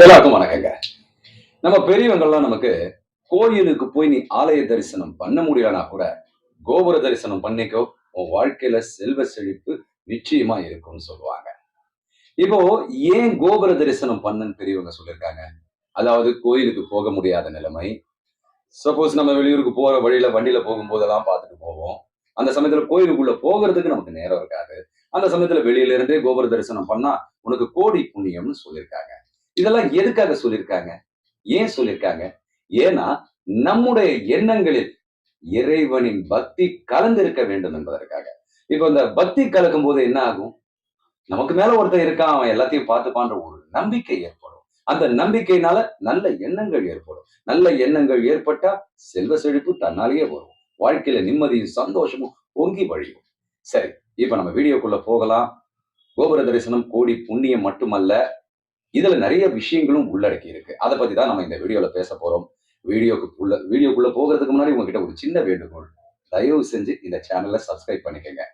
எல்லாருக்கும் வணக்கங்க. நம்ம பெரியவங்கள்லாம் நமக்கு கோயிலுக்கு போய் நீ ஆலய தரிசனம் பண்ண முடியலனா கூட, கோபுர தரிசனம் பண்ணிக்கோ. உன் வாழ்க்கையில செல்வ செழிப்பு நிச்சயமா இருக்கும்னு சொல்லுவாங்க. இப்போ ஏன் கோபுர தரிசனம் பண்ணுன்னு பெரியவங்க சொல்லியிருக்காங்க? அதாவது கோயிலுக்கு போக முடியாத நிலைமை. சப்போஸ் நம்ம வெளியூருக்கு போற வழியில வண்டியில போகும்போதெல்லாம் பார்த்துட்டு போவோம். அந்த சமயத்துல கோயிலுக்குள்ள போகறதுக்கு நமக்கு நேரம் இருக்காது. அந்த சமயத்துல வெளியில இருந்தே கோபுர தரிசனம் பண்ணா, உனக்கு கோடி புண்ணியம்னு சொல்லியிருக்காங்க. இதெல்லாம் எதுக்காக சொல்லியிருக்காங்க? ஏன் சொல்லியிருக்காங்க? ஏன்னா, நம்முடைய எண்ணங்களில் இறைவனின் பக்தி கலந்திருக்க வேண்டும் என்பதற்காக. இப்ப இந்த பக்தி கலக்கும்போது என்ன ஆகும்? நமக்கு மேல ஒருத்தன் இருக்கான், அவன் எல்லாத்தையும் பார்த்துப்பான்ற ஒரு நம்பிக்கை ஏற்படும். அந்த நம்பிக்கையினால நல்ல எண்ணங்கள் ஏற்படும். நல்ல எண்ணங்கள் ஏற்பட்டா செல்வ செழிப்பு தன்னாலேயே வரும். வாழ்க்கையில நிம்மதியும், சந்தோஷமும் பொங்கி வழியும். சரி, இப்ப நம்ம வீடியோக்குள்ள போகலாம். கோபுர தரிசனம் கோடி புண்ணியம் மட்டுமல்ல, இதுல நிறைய விஷயங்களும் உள்ளடக்கி இருக்கு. அத பத்தி தான் நம்ம இந்த வீடியோல பேசப் போறோம். வீடியோக்குள்ள போகறதுக்கு முன்னாடி உங்ககிட்ட ஒரு சின்ன வேண்டுகோள். தயவு செஞ்சு இந்த சேனல சப்ஸ்கிரைப் பண்ணிக்கங்க.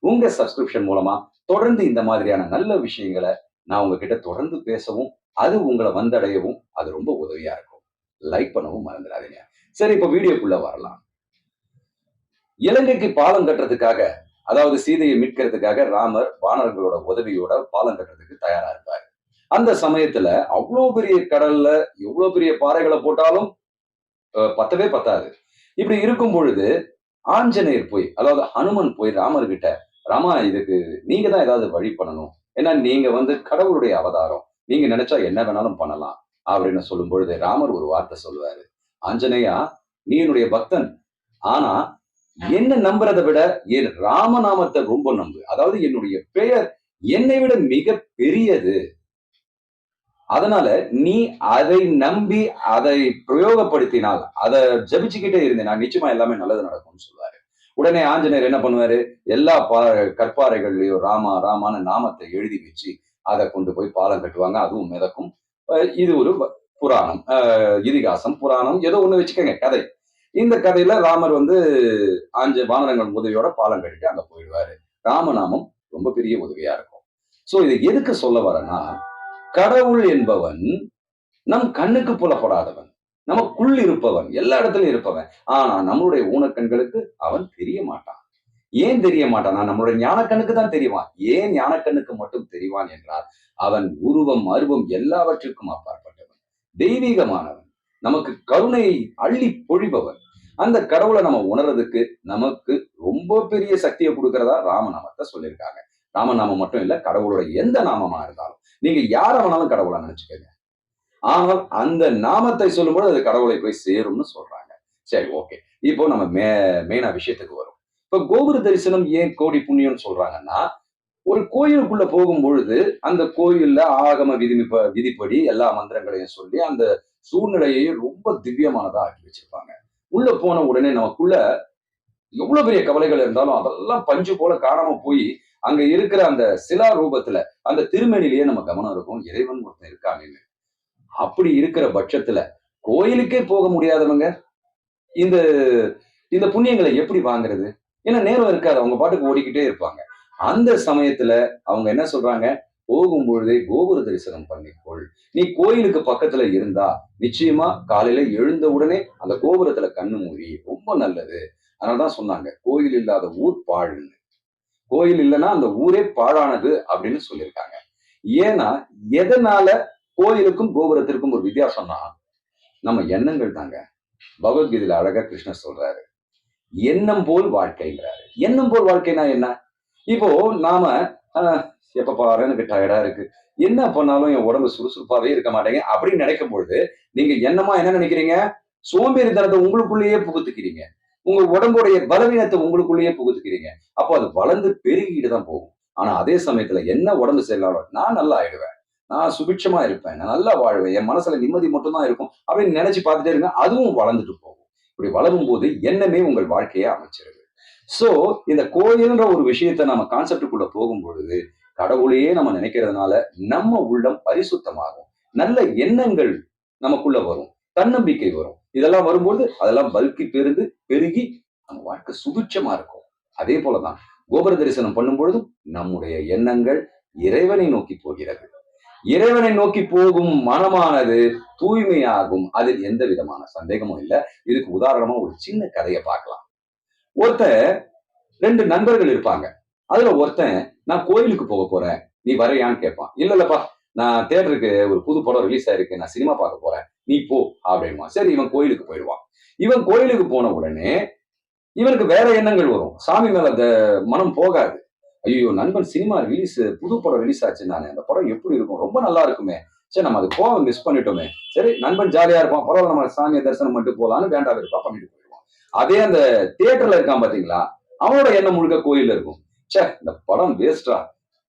உங்க சப்ஸ்கிரிப்ஷன் மூலமா தொடர்ந்து இந்த மாதிரியான நல்ல விஷயங்கள நான் உங்ககிட்ட தொடர்ந்து பேசவும், அது உங்கள வந்தடையவும் அது ரொம்ப உதவியா இருக்கும். லைக் பண்ணவும் மறந்துடாதீங்க. சரி, இப்ப வீடியோக்குள்ள வரலாம். இலங்கைக்கு பாலம் கட்டுறதுக்காக, அதாவது சீதையை மீட்கிறதுக்காக ராமர் வானரங்களோட உதவியோட பாலம் கட்டுறதுக்கு தயாரா இருப்பாரு. அந்த சமயத்துல அவ்ளோ பெரிய கடல்ல எவ்வளவு பெரிய பாறைகளை போட்டாலும் பத்தவே பத்தாது. இப்படி இருக்கும் பொழுது ஆஞ்சநேயர் போய், அதாவது ஹனுமன் போய் ராமர் கிட்ட, ராமா இதுக்கு நீங்க தான் ஏதாவது வழி பண்ணணும். ஏன்னா நீங்க கடவுளுடைய அவதாரம். நீங்க நினைச்சா என்ன வேணாலும் பண்ணலாம். அப்படின்னு சொல்லும் பொழுது ராமர் ஒரு வார்த்தை சொல்லுவாரு. ஆஞ்சநேயா, நீ என்னுடைய பக்தன். ஆனா என்ன நம்புறதை விட என் ராமநாமத்தை ரொம்ப நம்பு. அதாவது என்னுடைய பெயர் என்னை விட மிக பெரியது. அதனால நீ அதை நம்பி அதை பிரயோகப்படுத்தினால், அதை ஜபிச்சுக்கிட்டே இருந்தேனா நிச்சயமா எல்லாமே நல்லது நடக்கும்னு சொல்லுவாரு. உடனே ஆஞ்சநேயர் என்ன பண்ணுவாரு? எல்லா கற்பாறைகள்லயும் ராமா ராமான்னு நாமத்தை எழுதி வச்சு அதை கொண்டு போய் பாலம் கட்டுவாங்க. அதுவும் மிதக்கும். இது ஒரு புராணம், இதிகாசம், புராணம் ஏதோ ஒண்ணு வச்சுக்கோங்க, கதை. இந்த கதையில ராமர் வானரங்கள் உதவியோட பாலம் கட்டிட்டு அங்க போயிடுவாரு. ராமநாமம் ரொம்ப பெரிய உதவியா இருக்கும். சோ இதை எதுக்கு சொல்ல வரேன்னா, கடவுள் என்பவன் நம் கண்ணுக்கு புலப்படாதவன், நமக்குள் இருப்பவன், எல்லா இடத்திலும் இருப்பவன். ஆனா நம்மளுடைய ஊனக்கண்களுக்கு அவன் தெரிய மாட்டான். ஏன் தெரிய மாட்டானா? நம்மளுடைய ஞானக்கண்ணுக்கு தான் தெரிவான். ஏன் ஞானக்கண்ணுக்கு மட்டும் தெரிவான் என்றால், அவன் உருவம், அருவம் எல்லாவற்றிற்கும் அப்பாற்பட்டவன், தெய்வீகமானவன், நமக்கு கருணை அள்ளி பொழிபவன். அந்த கடவுளை நம்ம உணர்றதுக்கு நமக்கு ரொம்ப பெரிய சக்தியை கொடுக்கிறதா ராமநாமத்தை சொல்லியிருக்காங்க. ராமநாமம் மட்டும் இல்ல, கடவுளோட எந்த நாமமா இருந்தாலும் நீங்க யார வேணாலும் கடவுளா நினைச்சுக்கோங்க. ஆனால் அந்த நாமத்தை சொல்லும்போது அது கடவுளை போய் சேரும்னு சொல்றாங்க. சரி, ஓகே. இப்போ நம்ம மெயினா விஷயத்துக்கு வரும். இப்ப கோபுர தரிசனம் ஏன் கோடி புண்ணியம்னு சொல்றாங்கன்னா, ஒரு கோயிலுக்குள்ள போகும் பொழுது அந்த கோயில்ல ஆகம விதிப்படி எல்லா மந்திரங்களையும் சொல்லி அந்த சூழ்நிலையை ரொம்ப திவ்யமானதா ஆக்கி வச்சிருப்பாங்க. உள்ள போன உடனே நமக்குள்ள எவ்வளவு பெரிய கவலைகள் இருந்தாலும் அதெல்லாம் பஞ்சு போல காணாம போய் அங்க இருக்கிற அந்த சிலா ரூபத்துல அந்த திருமேனிலேயே நம்ம கவனம் இருக்கும், இறைவன் ஒருத்தன் இருக்காங்கன்னு. அப்படி இருக்கிற பட்சத்துல கோயிலுக்கே போக முடியாதவங்க இந்த இந்த புண்ணியங்களை எப்படி வாங்குறது? ஏன்னா நேரம் இருக்காது, அவங்க பாட்டுக்கு ஓடிக்கிட்டே இருப்பாங்க. அந்த சமயத்துல அவங்க என்ன சொல்றாங்க? போகும்பொழுதே கோபுர தரிசனம் பண்ணிக்கொள். நீ கோயிலுக்கு பக்கத்துல இருந்தா நிச்சயமா காலையில எழுந்த உடனே அந்த கோபுரத்துல கண்ணு மூடி ரொம்ப நல்லது. அதனாலதான் சொன்னாங்க, கோயில் இல்லாத ஊர் பாழுன்னு. கோயில் இல்லைன்னா அந்த ஊரே பாழானது அப்படின்னு சொல்லியிருக்காங்க. ஏன்னா எதனால கோயிலுக்கும் கோபுரத்திற்கும் ஒரு வித்தியாசம்னா, நம்ம எண்ணங்கள் தாங்க. பகவத்கீதையில அழகா கிருஷ்ணர் சொல்றாரு, எண்ணம் போல் வாழ்க்கைங்கிறாரு. எண்ணம் போல் வாழ்க்கைனா என்ன? இப்போ நாம எப்ப பாரு எனக்கு டயர்டா இருக்கு, என்ன பண்ணாலும் என் உடம்பு சுறுசுறுப்பாவே இருக்க மாட்டேங்க அப்படின்னு நினைக்கும் பொழுது, நீங்க எண்ணமா என்ன நினைக்கிறீங்க? சோம்பேறித்தனத்தை உங்களுக்குள்ளேயே புகுத்துக்கிறீங்க. உங்க உடம்புடைய பலவீனத்தை உங்களுக்குள்ளேயே புகுத்துக்கிறீங்க. அப்போ அது வளர்ந்து பெருகிட்டு தான் போகும். ஆனா அதே சமயத்துல என்ன உடம்பு சரியில்லாம நான் நல்லா ஆயிடுவேன், நான் சுபிட்சமா இருப்பேன், நான் நல்லா வாழ்வேன், என் மனசுல நிம்மதி மட்டும் தான் இருக்கும் அப்படின்னு நினைச்சு பார்த்துட்டே இருங்க, அதுவும் வளர்ந்துட்டு போகும். இப்படி வளரும் போது எண்ணமே உங்கள் வாழ்க்கையை அமைச்சிருது. சோ இந்த கோயில்ன்ற ஒரு விஷயத்த நம்ம கான்செப்டுக்குள்ள போகும் பொழுது கடவுளையே நம்ம நினைக்கிறதுனால நம்ம உள்ளம் பரிசுத்தமாகும், நல்ல எண்ணங்கள் நமக்குள்ள வரும், தன்னம்பிக்கை வரும். இதெல்லாம் வரும்போது அதெல்லாம் பல்கி பெருகி நம்ம வாழ்க்கை சுபிட்சமா இருக்கும். அதே போலதான் கோபுர தரிசனம் பண்ணும் பொழுதும் நம்முடைய எண்ணங்கள் இறைவனை நோக்கி போகிறது. இறைவனை நோக்கி போகும் மனமானது தூய்மையாகும். அதில் எந்த விதமான சந்தேகமும் இல்ல. இதுக்கு உதாரணமா ஒரு சின்ன கதைய பார்க்கலாம். ஒருத்தன் 2 நண்பர்கள் இருப்பாங்க. அதுல ஒருத்தன், "நான் கோயிலுக்கு போறேன். நீ வர்றியான்னு?" கேட்பான். "இல்லப்பா, நான் தியேட்டருக்கு ஒரு புது படம் ரிலீஸ் ஆயிருக்கு. நான் சினிமா பார்க்க போறேன். நீ போ" அப்படின்னுவான். சரி, இவன் கோயிலுக்கு போயிடுவான். இவன் கோயிலுக்கு போன உடனே, இவனுக்கு வேற எண்ணங்கள் வரும். சாமி மேல மனம் போகாது. ஐயய்யோ! நண்பன் சினிமா புது படம் ரிலீஸ் ஆச்சுன்னானே, அந்த படம் எப்படி இருக்கும்? ரொம்ப நல்லா இருக்குமே! சரி, நம்ம அதுக்கு போகாம மிஸ் பண்ணிட்டோமே! சரி, நண்பன் ஜாலியா இருப்பான். பரவால்ல, நம்ம சாமிய தரிசனம் பண்ணிட்டு போலான்னு வேண்டா வெறுப்பா பண்ணிட்டு போயிருவான். அதே அந்த தியேட்டர்ல இருக்கான் பார்த்தீங்களா? அவனோட எண்ணம் முழுக்க கோயில்ல இருக்கும். ச்சே! இந்த படம் வேஸ்ட்ரா!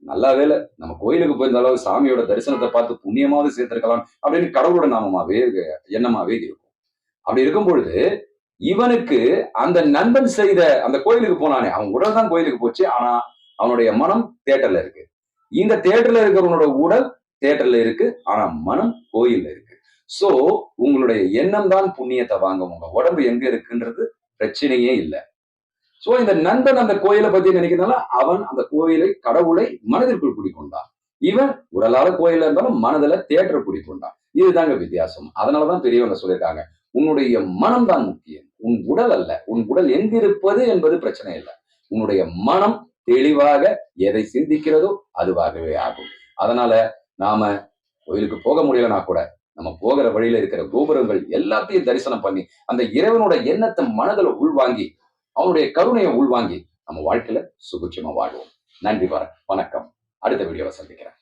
நல்ல வேளை நம்ம கோயிலுக்கு போயிருந்த அளவு சாமியோட தரிசனத்த பார்த்து புண்ணியமாவது சேர்த்திருக்கலாம் அப்படின்னு கடவுளோட எண்ணமாவே இருக்கும். அப்படி இருக்கும் பொழுது, இவனுக்கு அந்த நண்பன் செய்த அந்த கோயிலுக்கு போனானே, அவன் உடல் தான் கோயிலுக்கு போச்சு. ஆனா, அவனுடைய மனம் தியேட்டர்ல இருக்கு. இந்த தியேட்டர்ல இருக்கிறவனோட உடல் தியேட்டர்ல இருக்கு. ஆனா, மனம் கோயில்ல இருக்கு. சோ, உங்களுடைய எண்ணம் தான் புண்ணியத்த வாங்கும். உங்க உடம்பு எங்க இருக்குன்றது பிரச்சனையே இல்ல. சோ, இந்த நண்பன் அந்த கோயில பத்தி நினைக்கிறதுனால, அவன் அந்த கடவுளை மனதிற்குள் குடிக்கொண்டான். இவன் உடலால கோயில்ல இருந்தாலும் மனதுல தியேட்டர் குடிக்கொண்டான். இதுதாங்க வித்தியாசம். அதனாலதான் பெரியவங்க சொல்லியிருக்காங்க. உன்னுடைய மனம் தான் முக்கியம். உன் உடல் அல்ல. உன் உடல் எங்கிருப்பது என்பது பிரச்சனை இல்ல. உன்னுடைய மனம் தெளிவாக எதை சிந்திக்கிறதோ அதுவாகவே ஆகும். அதனால நாம கோயிலுக்கு போக முடியலனா கூட, நம்ம போகிற வழியில இருக்கிற கோபுரங்கள் எல்லாத்தையும் தரிசனம் பண்ணி, அந்த இறைவனோட எண்ணத்த மனதுல உள்வாங்கி, அவனுடைய கருணைய உள்வாங்கி, நம்ம வாழ்க்கையில சுபிட்சமா வாழ்வோம். நன்றி. வணக்கம். அடுத்த வீடியோல சந்திக்கிறேன்.